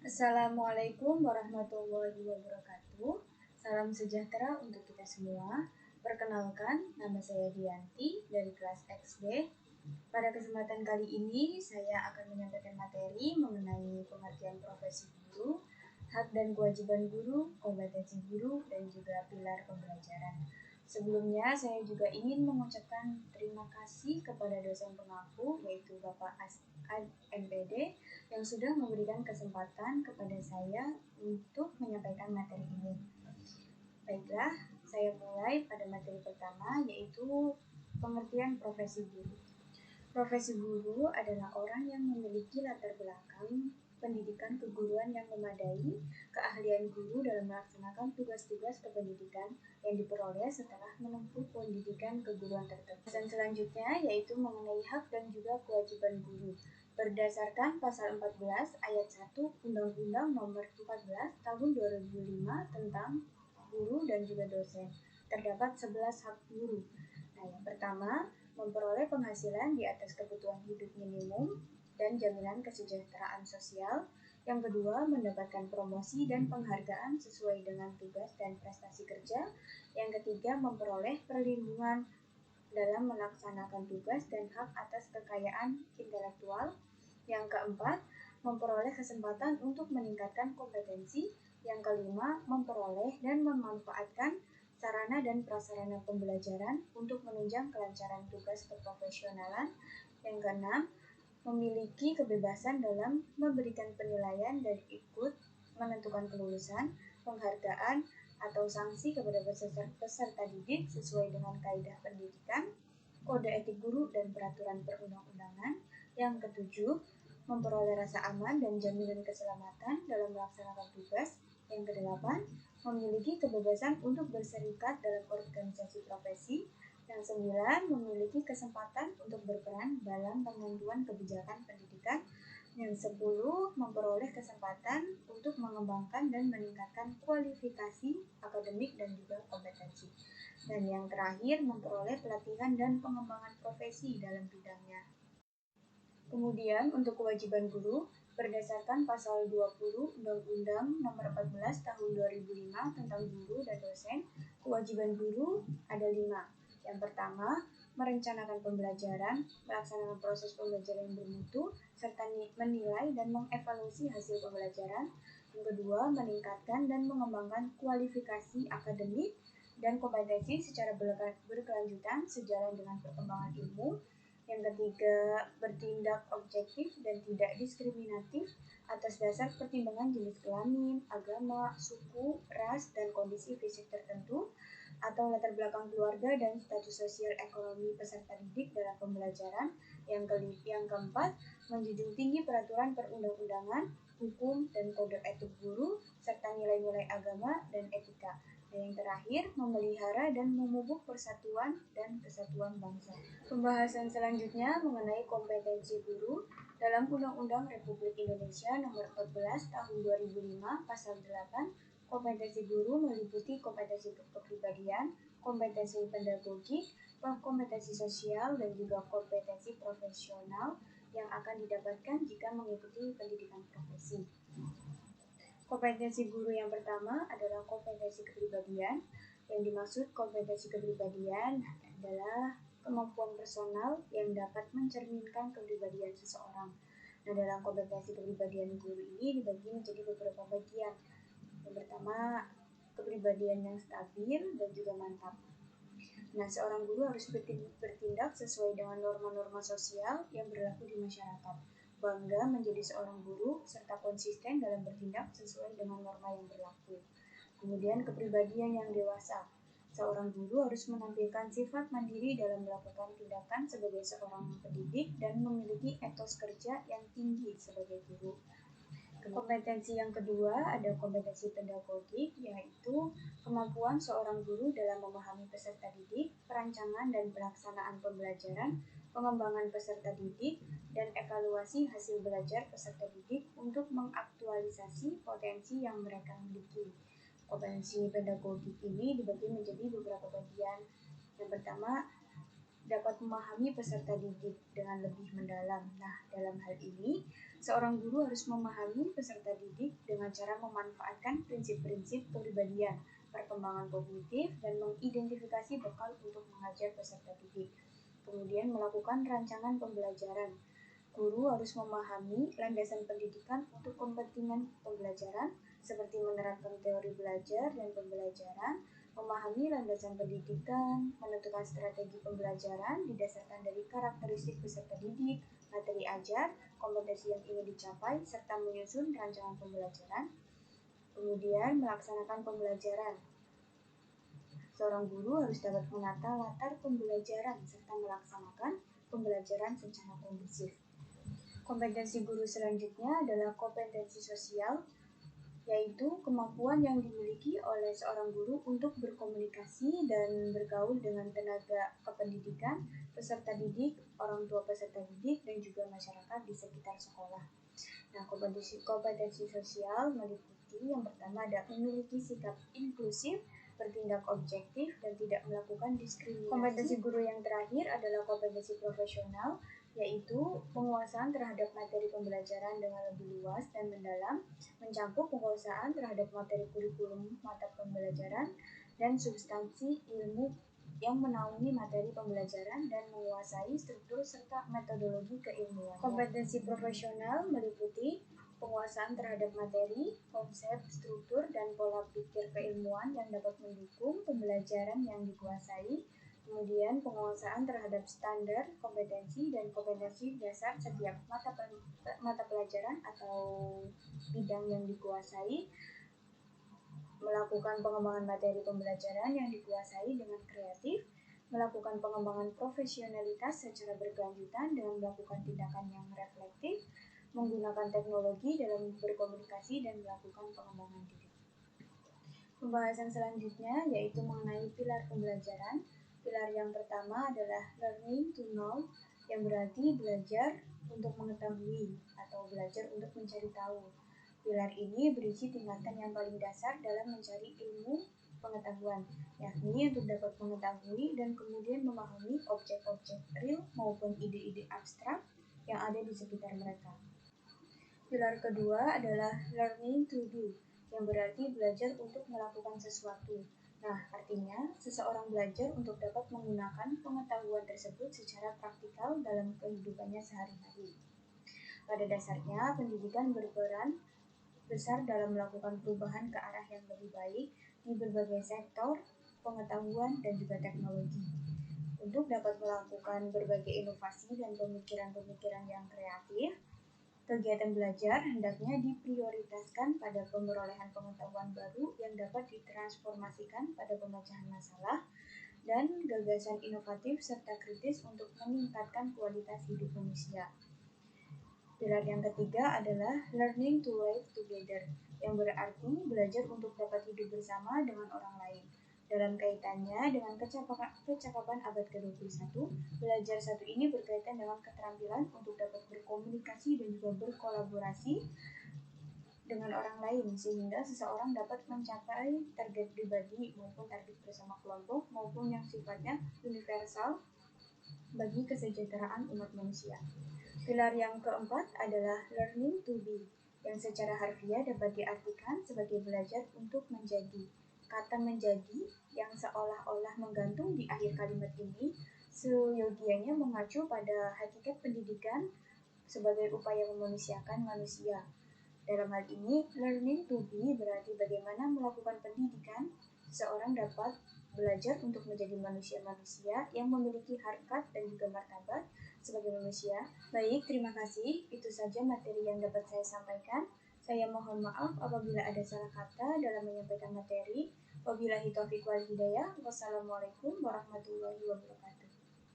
Assalamualaikum warahmatullahi wabarakatuh. Salam sejahtera untuk kita semua. Perkenalkan, nama saya Dianti dari kelas XB. Pada kesempatan kali ini, saya akan menyampaikan materi mengenai pengertian profesi guru, hak dan kewajiban guru, kompetensi guru, dan juga pilar pembelajaran. Sebelumnya, saya juga ingin mengucapkan terima kasih kepada dosen pengaku, yaitu Bapak MPD, yang sudah memberikan kesempatan kepada saya untuk menyampaikan materi ini. Baiklah, saya mulai pada materi pertama, yaitu pengertian profesi guru. Profesi guru adalah orang yang memiliki latar belakang pendidikan keguruan yang memadai, keahlian guru dalam melaksanakan tugas-tugas kependidikan yang diperoleh setelah menempuh pendidikan keguruan tertentu. Dan selanjutnya yaitu mengenai hak dan juga kewajiban guru. Berdasarkan pasal 14 ayat 1 Undang-Undang Nomor 14 Tahun 2005 tentang guru dan juga dosen, terdapat 11 hak guru. Nah, yang pertama, memperoleh penghasilan di atas kebutuhan hidup minimum dan jaminan kesejahteraan sosial. Yang kedua, mendapatkan promosi dan penghargaan sesuai dengan tugas dan prestasi kerja. Yang ketiga, memperoleh perlindungan dalam melaksanakan tugas dan hak atas kekayaan intelektual. Yang keempat, memperoleh kesempatan untuk meningkatkan kompetensi. Yang kelima, memperoleh dan memanfaatkan sarana dan prasarana pembelajaran untuk menunjang kelancaran tugas keprofesionalan. Yang keenam, memiliki kebebasan dalam memberikan penilaian dan ikut menentukan kelulusan, penghargaan, atau sanksi kepada peserta didik sesuai dengan kaidah pendidikan, kode etik guru, dan peraturan perundang-undangan. Yang ketujuh, memperoleh rasa aman dan jaminan keselamatan dalam melaksanakan tugas. Yang kedelapan, memiliki kebebasan untuk berserikat dalam organisasi profesi. Yang sembilan, memiliki kesempatan untuk berperan dalam penentuan kebijakan pendidikan. Yang 10, memperoleh kesempatan untuk mengembangkan dan meningkatkan kualifikasi akademik dan juga kompetensi. Dan yang terakhir, memperoleh pelatihan dan pengembangan profesi dalam bidangnya. Kemudian, untuk kewajiban guru, berdasarkan pasal 20 Undang-Undang Nomor 14 Tahun 2005 tentang guru dan dosen, kewajiban guru ada 5. Yang pertama, merencanakan pembelajaran, melaksanakan proses pembelajaran yang bermutu, serta menilai dan mengevaluasi hasil pembelajaran. Yang kedua, meningkatkan dan mengembangkan kualifikasi akademik dan kompetensi secara berkelanjutan sejalan dengan perkembangan ilmu. Yang ketiga, bertindak objektif dan tidak diskriminatif atas dasar pertimbangan jenis kelamin, agama, suku, ras, dan kondisi fisik tertentu, atau latar belakang keluarga dan status sosial ekonomi peserta didik dalam pembelajaran. Yang keempat, menjunjung tinggi peraturan perundang-undangan, hukum, dan kode etik guru, serta nilai-nilai agama dan etika. Dan yang terakhir, memelihara dan memupuk persatuan dan kesatuan bangsa. Pembahasan selanjutnya mengenai kompetensi guru dalam Undang-Undang Republik Indonesia Nomor 14 Tahun 2005 Pasal 8. Kompetensi guru meliputi kompetensi kepribadian, kompetensi pedagogik, kompetensi sosial, dan juga kompetensi profesional yang akan didapatkan jika mengikuti pendidikan profesi. Kompetensi guru yang pertama adalah kompetensi kepribadian. Yang dimaksud kompetensi kepribadian adalah kemampuan personal yang dapat mencerminkan kepribadian seseorang. Nah, dalam kompetensi kepribadian guru ini dibagi menjadi beberapa bagian. Yang pertama, kepribadian yang stabil dan juga mantap. Nah, seorang guru harus bertindak sesuai dengan norma-norma sosial yang berlaku di masyarakat, bangga menjadi seorang guru, serta konsisten dalam bertindak sesuai dengan norma yang berlaku. Kemudian, kepribadian yang dewasa. Seorang guru harus menampilkan sifat mandiri dalam melakukan tindakan sebagai seorang pendidik dan memiliki etos kerja yang tinggi sebagai guru. Kompetensi yang kedua ada kompetensi pedagogik, yaitu kemampuan seorang guru dalam memahami peserta didik, perancangan dan pelaksanaan pembelajaran, pengembangan peserta didik, dan evaluasi hasil belajar peserta didik untuk mengaktualisasi potensi yang mereka miliki. Kompetensi pedagogik ini dibagi menjadi beberapa bagian. Yang pertama, dapat memahami peserta didik dengan lebih mendalam. Nah, dalam hal ini, seorang guru harus memahami peserta didik dengan cara memanfaatkan prinsip-prinsip kepribadian, perkembangan kognitif, dan mengidentifikasi bekal untuk mengajar peserta didik. Kemudian melakukan rancangan pembelajaran. Guru harus memahami landasan pendidikan untuk kepentingan pembelajaran, seperti menerapkan teori belajar dan pembelajaran, memahami landasan pendidikan, menentukan strategi pembelajaran didasarkan dari karakteristik peserta didik, materi ajar, kompetensi yang ingin dicapai, serta menyusun rancangan pembelajaran. Kemudian melaksanakan pembelajaran. Seorang guru harus dapat menata latar pembelajaran serta melaksanakan pembelajaran secara kondusif. Kompetensi guru selanjutnya adalah kompetensi sosial, yaitu kemampuan yang dimiliki oleh seorang guru untuk berkomunikasi dan bergaul dengan tenaga kependidikan, peserta didik, orang tua peserta didik, dan juga masyarakat di sekitar sekolah. Nah, kompetensi sosial meliputi yang pertama ada memiliki sikap inklusif, bertindak objektif, dan tidak melakukan diskriminasi. Kompetensi guru yang terakhir adalah kompetensi profesional, yaitu penguasaan terhadap materi pembelajaran dengan lebih luas dan mendalam, mencakup penguasaan terhadap materi kurikulum mata pembelajaran dan substansi ilmu yang menaungi materi pembelajaran dan menguasai struktur serta metodologi keilmuan. Kompetensi profesional meliputi penguasaan terhadap materi, konsep, struktur, dan pola pikir keilmuan yang dapat mendukung pembelajaran yang dikuasai. Kemudian penguasaan terhadap standar, kompetensi, dan kompetensi dasar setiap mata pelajaran atau bidang yang dikuasai. Melakukan pengembangan materi pembelajaran yang dikuasai dengan kreatif, melakukan pengembangan profesionalitas secara berkelanjutan dengan melakukan tindakan yang reflektif, menggunakan teknologi dalam berkomunikasi dan melakukan pengembangan diri. Pembahasan selanjutnya yaitu mengenai pilar pembelajaran. Pilar yang pertama adalah learning to know, yang berarti belajar untuk mengetahui atau belajar untuk mencari tahu. Pilar ini berisi tingkatan yang paling dasar dalam mencari ilmu pengetahuan, yakni untuk dapat mengetahui dan kemudian memahami objek-objek real maupun ide-ide abstrak yang ada di sekitar mereka. Pilar kedua adalah learning to do, yang berarti belajar untuk melakukan sesuatu. Nah, artinya seseorang belajar untuk dapat menggunakan pengetahuan tersebut secara praktikal dalam kehidupannya sehari-hari. Pada dasarnya, pendidikan berperan besar dalam melakukan perubahan ke arah yang lebih baik di berbagai sektor, pengetahuan, dan juga teknologi. Untuk dapat melakukan berbagai inovasi dan pemikiran-pemikiran yang kreatif, kegiatan belajar hendaknya diprioritaskan pada pemerolehan pengetahuan baru yang dapat ditransformasikan pada pemecahan masalah dan gagasan inovatif serta kritis untuk meningkatkan kualitas hidup manusia. Pilar yang ketiga adalah learning to live together, yang berarti belajar untuk dapat hidup bersama dengan orang lain. Dalam kaitannya dengan kecakapan abad ke-21, belajar satu ini berkaitan dengan keterampilan untuk dapat berkomunikasi dan juga berkolaborasi dengan orang lain, sehingga seseorang dapat mencapai target pribadi maupun target bersama kelompok maupun yang sifatnya universal bagi kesejahteraan umat manusia. Pilar yang keempat adalah learning to be, yang secara harfiah dapat diartikan sebagai belajar untuk menjadi. Kata menjadi yang seolah-olah menggantung di akhir kalimat ini seyogianya mengacu pada hakikat pendidikan sebagai upaya memanusiakan manusia. Dalam hal ini, learning to be berarti bagaimana melakukan pendidikan seorang dapat belajar untuk menjadi manusia-manusia yang memiliki harkat dan juga martabat sebagai manusia. Baik, terima kasih. Itu saja materi yang dapat saya sampaikan. Saya mohon maaf apabila ada salah kata dalam menyampaikan materi. Wabillahi taufiq wal hidayah. Wassalamualaikum warahmatullahi wabarakatuh.